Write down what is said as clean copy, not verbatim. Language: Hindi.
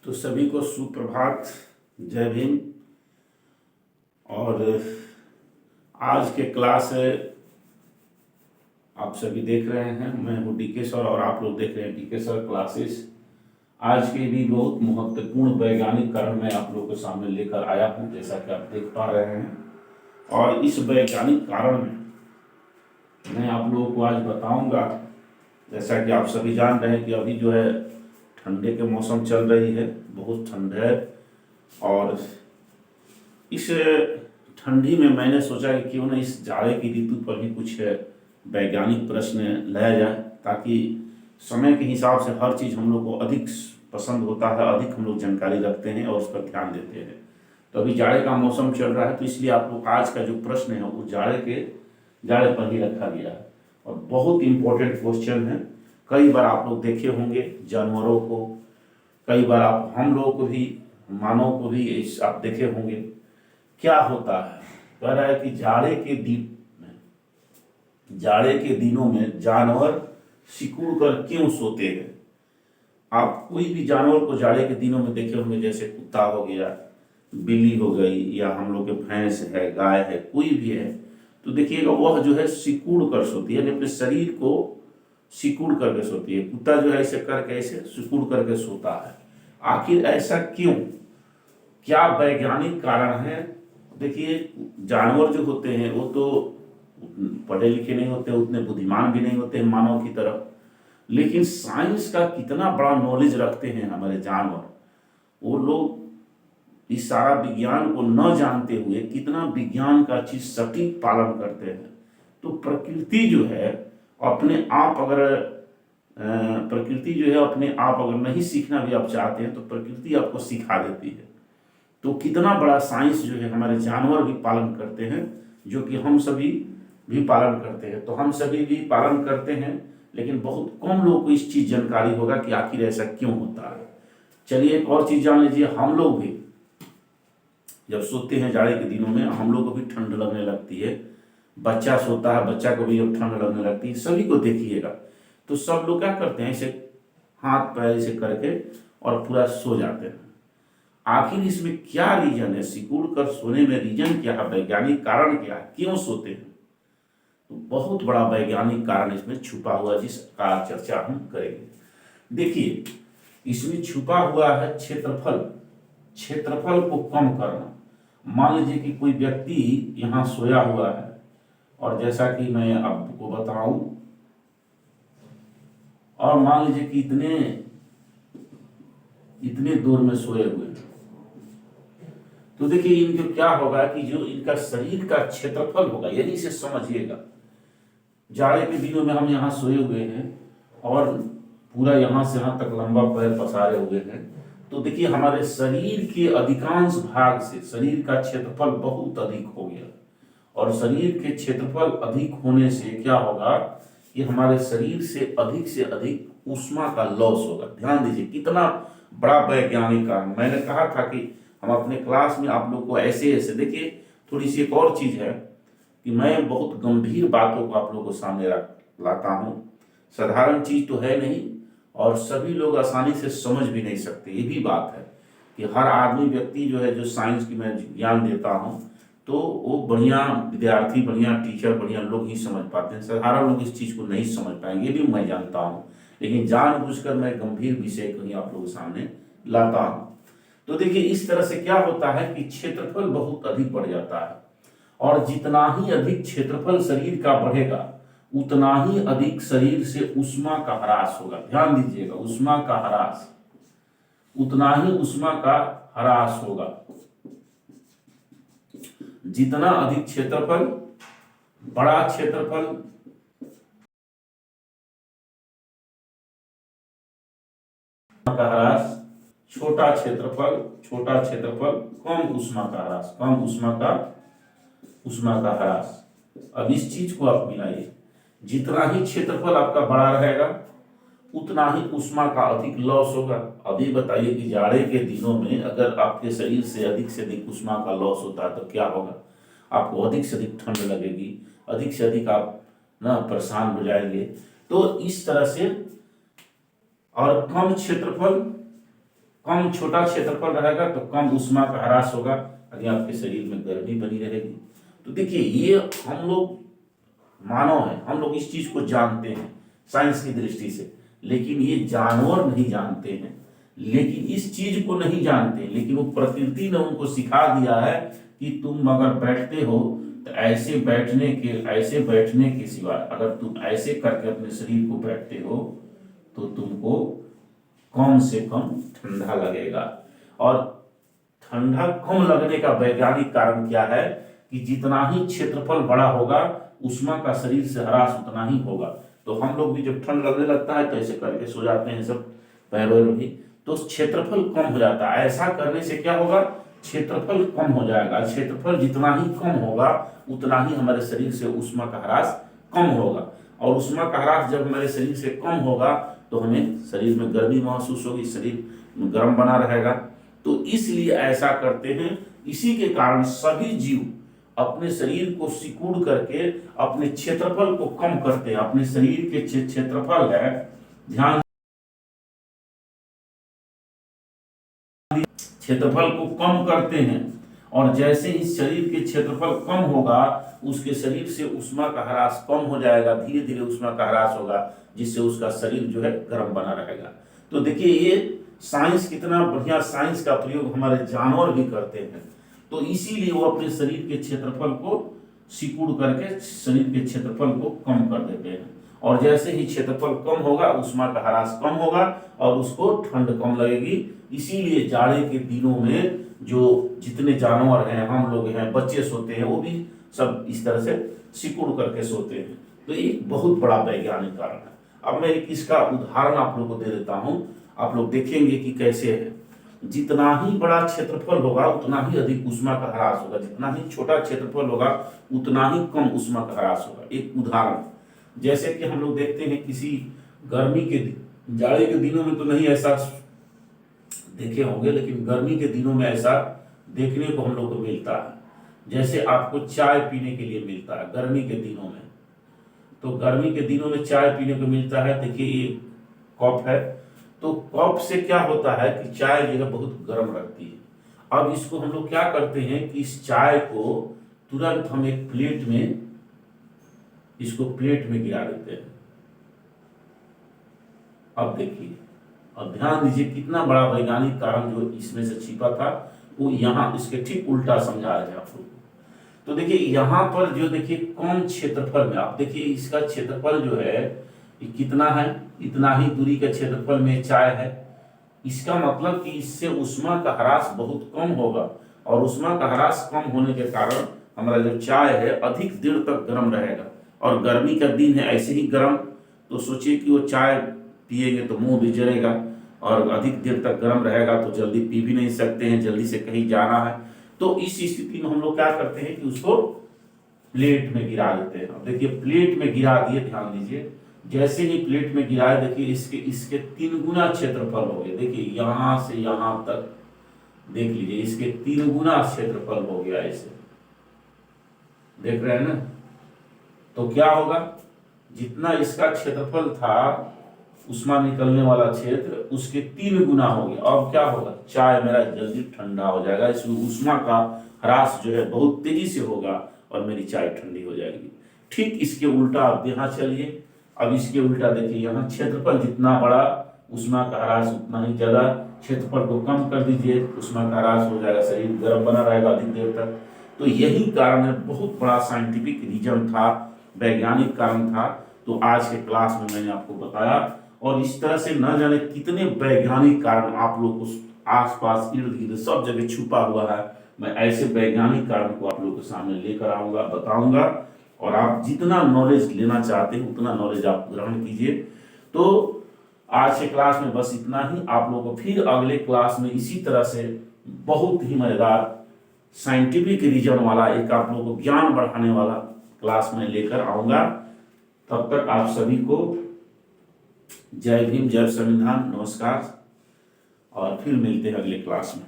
तो सभी को सुप्रभात, जय भीम। और आज के क्लास आप सभी देख रहे हैं, मैं हूँ डीके सर और आप लोग देख रहे हैं डीके सर क्लासेस। आज के भी बहुत महत्वपूर्ण वैज्ञानिक कारण मैं आप लोगों के सामने लेकर आया हूँ, जैसा कि आप देख पा रहे हैं। और इस वैज्ञानिक कारण में मैं आप लोगों को आज बताऊंगा, जैसा कि आप सभी जान रहे हैं कि अभी जो है ठंडे के मौसम चल रही है, बहुत ठंड है। और इस ठंडी में मैंने सोचा कि क्यों ना इस जाड़े की ऋतु पर भी कुछ वैज्ञानिक प्रश्न लाया जाए, ताकि समय के हिसाब से हर चीज़ हम लोग को अधिक पसंद होता है, अधिक हम लोग जानकारी रखते हैं और उस पर ध्यान देते हैं। तो अभी जाड़े का मौसम चल रहा है, तो इसलिए आप लोग आज का जो प्रश्न है वो जाड़े पर ही रखा गया है। और बहुत इंपॉर्टेंट क्वेश्चन है। कई बार आप लोग देखे होंगे जानवरों को, कई बार आप हम लोगों को भी, मानव को भी आप देखे होंगे। क्या होता है, कह रहा है कि जाड़े के दिनों में जानवर सिकुड़ कर क्यों सोते हैं। आप कोई भी जानवर को जाड़े के दिनों में देखे होंगे, जैसे कुत्ता हो गया, बिल्ली हो गई, या हम लोग के भैंस है, गाय है, कोई भी है, तो देखिएगा वह जो है सिकुड़ कर सोती है, यानी अपने शरीर को सिकुड़ करके सोती है। कुत्ता जो है ऐसे करके ऐसे सिकुड़ करके सोता है। आखिर ऐसा क्यों, क्या वैज्ञानिक कारण है। देखिए, जानवर जो होते हैं वो तो पढ़े लिखे नहीं होते, उतने बुद्धिमान भी नहीं होते मानव की तरह, लेकिन साइंस का कितना बड़ा नॉलेज रखते हैं हमारे जानवर। वो लोग इस सारा विज्ञान को न जानते हुए कितना विज्ञान का चीज सटीक पालन करते हैं। तो प्रकृति जो है अपने आप, अगर प्रकृति जो है अपने आप अगर नहीं सीखना भी आप चाहते हैं तो प्रकृति आपको सिखा देती है। तो कितना बड़ा साइंस जो है हमारे जानवर भी पालन करते हैं, जो कि हम सभी भी पालन करते हैं। तो हम सभी भी पालन करते हैं, लेकिन बहुत कम लोगों को इस चीज जानकारी होगा कि आखिर ऐसा क्यों होता है। चलिए एक और चीज जान लीजिए, हम लोग भी जब सोते हैं जाड़े के दिनों में, हम लोग को भी ठंड लगने लगती है। बच्चा सोता है, बच्चा को भी जब ठंड लगने लगती है, सभी को देखिएगा, तो सब लोग क्या करते हैं, ऐसे हाथ पैर ऐसे करके और पूरा सो जाते हैं। आखिर इसमें क्या रीजन है, सिकुड़ कर सोने में रीजन क्या है, वैज्ञानिक कारण क्या है, क्यों सोते हैं। तो बहुत बड़ा वैज्ञानिक कारण इसमें छुपा हुआ, जिसका चर्चा हम करेंगे। देखिए, इसमें छुपा हुआ है क्षेत्रफल। क्षेत्रफल को कम करना। मान लीजिए कि कोई व्यक्ति यहाँ सोया हुआ है, और जैसा कि मैं आपको बताऊं, और मान लीजिए कि इतने दूर में सोए हुए हैं, तो देखिए इनको क्या होगा कि जो इनका शरीर का क्षेत्रफल होगा, यदि इसे समझिएगा, जाड़े के दिनों में हम यहाँ सोए हुए हैं और पूरा यहाँ से यहाँ तक लंबा पैर पसारे हुए हैं, तो देखिए हमारे शरीर के अधिकांश भाग से शरीर का क्षेत्रफल बहुत अधिक हो गया। और शरीर के क्षेत्रफल अधिक होने से क्या होगा कि हमारे शरीर से अधिक ऊष्मा का लॉस होगा। ध्यान दीजिए कितना बड़ा वैज्ञानिक कारण। मैंने कहा था कि हम अपने क्लास में आप लोग को ऐसे ऐसे, देखिए थोड़ी सी एक और चीज है कि मैं बहुत गंभीर बातों को आप लोगों को सामने लाता हूँ। साधारण चीज तो है नहीं, और सभी लोग आसानी से समझ भी नहीं सकते। ये भी बात है कि हर आदमी व्यक्ति जो है, जो साइंस की मैं ज्ञान देता हूँ, तो वो बढ़िया विद्यार्थी, बढ़िया टीचर, बढ़िया लोग ही समझ पाते हैं। साधारण लोग इस चीज को नहीं समझ पाएंगे, ये भी मैं जानता हूँ, लेकिन जानबूझकर मैं गंभीर विषय को ही आप लोगों के सामने लाता हूँ। तो देखिए इस तरह से क्या होता है कि क्षेत्रफल बहुत अधिक बढ़ जाता है, और जितना ही अधिक क्षेत्रफल शरीर का बढ़ेगा, उतना ही अधिक शरीर से ऊष्मा का ह्रास होगा। ध्यान दीजिएगा, ऊष्मा का ह्रास, उतना ही ऊष्मा का ह्रास होगा। जितना अधिक क्षेत्रफल, बड़ा क्षेत्रफल, का ह्रास, छोटा क्षेत्रफल, कम ऊष्मा का ह्रास, ऊष्मा का ह्रास। अब इस चीज को आप मिलाइए, जितना ही क्षेत्रफल आपका बड़ा रहेगा, उतना ही ऊष्मा का अधिक लॉस होगा। अभी बताइए कि जाड़े के दिनों में अगर आपके शरीर से अधिक ऊष्मा का लॉस होता है तो क्या होगा, आपको अधिक से अधिक ठंड लगेगी, अधिक से अधिक आप ना परेशान हो जाएंगे। तो इस तरह से, और कम क्षेत्रफल कम छोटा क्षेत्रफल रहेगा तो कम ऊष्मा का ह्रास होगा, यानी आपके शरीर में गर्मी बनी रहेगी। तो देखिए ये हम लोग मानव है, हम लोग इस चीज को जानते हैं साइंस की दृष्टि से, लेकिन ये जानवर नहीं जानते हैं, लेकिन इस चीज को नहीं जानते, लेकिन वो प्रकृति ने उनको सिखा दिया है कि तुम अगर बैठते हो तो ऐसे बैठने के सिवा अगर तुम ऐसे करके अपने शरीर को बैठते हो तो तुमको कम से कम ठंडा लगेगा। और ठंडा कम लगने का वैज्ञानिक कारण क्या है कि जितना ही क्षेत्रफल बड़ा होगा ऊष्मा का शरीर से ह्रास उतना ही होगा। तो हम लोग भी जब ठंड लगने लगता है तो ऐसे करके सो जाते हैं सब पैरों भी, तो क्षेत्रफल कम हो जाता है। ऐसा करने से क्या होगा, क्षेत्रफल कम हो जाएगा। क्षेत्रफल जितना ही कम होगा उतना ही हमारे शरीर से ऊष्मा का ह्रास कम होगा, और ऊष्मा का ह्रास जब हमारे शरीर से कम होगा तो हमें शरीर में गर्मी महसूस होगी, शरीर गर्म बना रहेगा। तो इसलिए ऐसा करते हैं। इसी के कारण सभी जीव अपने शरीर को सिकुड़ करके अपने क्षेत्रफल को कम करते हैं। अपने शरीर के क्षेत्रफल है, ध्यान, क्षेत्रफल को कम करते हैं, और जैसे ही शरीर के क्षेत्रफल कम होगा उसके शरीर से ऊष्मा का ह्रास कम हो जाएगा, धीरे धीरे ऊष्मा का ह्रास होगा, जिससे उसका शरीर जो है गर्म बना रहेगा। तो देखिए ये साइंस कितना बढ़िया, साइंस का प्रयोग हमारे जानवर भी करते हैं। तो इसीलिए वो अपने शरीर के क्षेत्रफल को सिकुड़ करके शरीर के क्षेत्रफल को कम कर देते हैं, और जैसे ही क्षेत्रफल कम होगा ऊष्मा का ह्रास कम होगा और उसको ठंड कम लगेगी। इसीलिए जाड़े के दिनों में जो जितने जानवर हैं, हम लोग हैं, बच्चे सोते हैं, वो भी सब इस तरह से सिकुड़ करके सोते हैं। तो एक बहुत बड़ा वैज्ञानिक कारण है। अब मैं एक इसका उदाहरण आप लोग को दे देता हूं, आप लोग देखेंगे कि कैसे है। जितना ही बड़ा क्षेत्रफल होगा उतना ही अधिक ऊष्मा का ह्रास होगा, जितना ही छोटा क्षेत्रफल होगा उतना ही कम ऊष्मा का ह्रास होगा। एक उदाहरण, जैसे कि हम लोग देखते हैं किसी गर्मी के जाड़े के दिनों में तो नहीं ऐसा देखे होंगे, लेकिन गर्मी के दिनों में ऐसा देखने को हम लोग को मिलता है। जैसे आपको चाय पीने के लिए मिलता है गर्मी के दिनों में, तो गर्मी के दिनों में चाय पीने को मिलता है। देखिए ये कप है, तो कप से क्या होता है कि चाय जो है बहुत गर्म रखती है। अब इसको हम लोग क्या करते हैं कि इस चाय को तुरंत हम एक प्लेट में, इसको प्लेट में गिरा देते हैं। अब देखिए, अब ध्यान दीजिए कितना बड़ा वैज्ञानिक कारण जो इसमें से छिपा था, वो यहाँ इसके ठीक उल्टा समझा रहे हैं आप लोग। तो देखिए यहाँ पर जो देखिए कम क्षेत्रफल में, आप देखिए इसका क्षेत्रफल जो है ये कितना है, इतना ही दूरी के क्षेत्रफल में चाय है। इसका मतलब कि इससे ऊष्मा का ह्रास बहुत कम होगा, और ऊष्मा का ह्रास कम होने के कारण हमारा जो चाय है अधिक देर तक गर्म रहेगा। और गर्मी का दिन है ऐसे ही गर्म, तो सोचिए कि वो चाय पिएंगे तो मुंह भी जलेगा, और अधिक देर तक गर्म रहेगा तो जल्दी पी भी नहीं सकते हैं, जल्दी से कहीं जाना है। तो इस स्थिति में हम लोग क्या करते हैं कि उसको प्लेट में गिरा देते हैं। अब देखिए प्लेट में गिरा दिए, ध्यान दीजिए, जैसे ही प्लेट में गिराए देखिए इसके 3 गुना क्षेत्रफल हो गया। देखिए यहां से यहां तक देख लीजिए, इसके 3 गुना क्षेत्रफल हो गया। ऐसे देख रहे हैं ना, तो क्या होगा, जितना इसका क्षेत्रफल था ऊष्मा निकलने वाला क्षेत्र उसके 3 गुना हो गया। अब क्या होगा, चाय मेरा जल्दी ठंडा हो जाएगा, इसमें ऊष्मा का ह्रास जो है बहुत तेजी से होगा और मेरी चाय ठंडी हो जाएगी। ठीक इसके उल्टा आप यहाँ चलिए, अब इसके उल्टा देखिए, यहाँ क्षेत्रफल जितना बड़ा ऊष्मा का ह्रास उतना ही ज्यादा, क्षेत्रफल को कम कर दीजिए ऊष्मा का ह्रास हो जाएगा, शरीर गर्म बना रहेगा अधिक देर तक। तो यही कारण है, बहुत बड़ा साइंटिफिक रीजन था, वैज्ञानिक कारण था। तो आज के क्लास में मैंने आपको बताया, और इस तरह से न जाने कितने वैज्ञानिक कारण आप लोग को आसपास इर्द गिर्द सब जगह छुपा हुआ है। मैं ऐसे वैज्ञानिक कारण को आप लोगों के सामने लेकर आऊंगा, बताऊंगा, और आप जितना नॉलेज लेना चाहते हैं उतना नॉलेज आप ग्रहण कीजिए। तो आज के क्लास में बस इतना ही। आप लोगों को फिर अगले क्लास में इसी तरह से बहुत ही मजेदार साइंटिफिक रीजन वाला एक आप लोगों को ज्ञान बढ़ाने वाला क्लास में लेकर आऊंगा। तब तक आप सभी को जय भीम, जय संविधान, नमस्कार, और फिर मिलते हैं अगले क्लास में।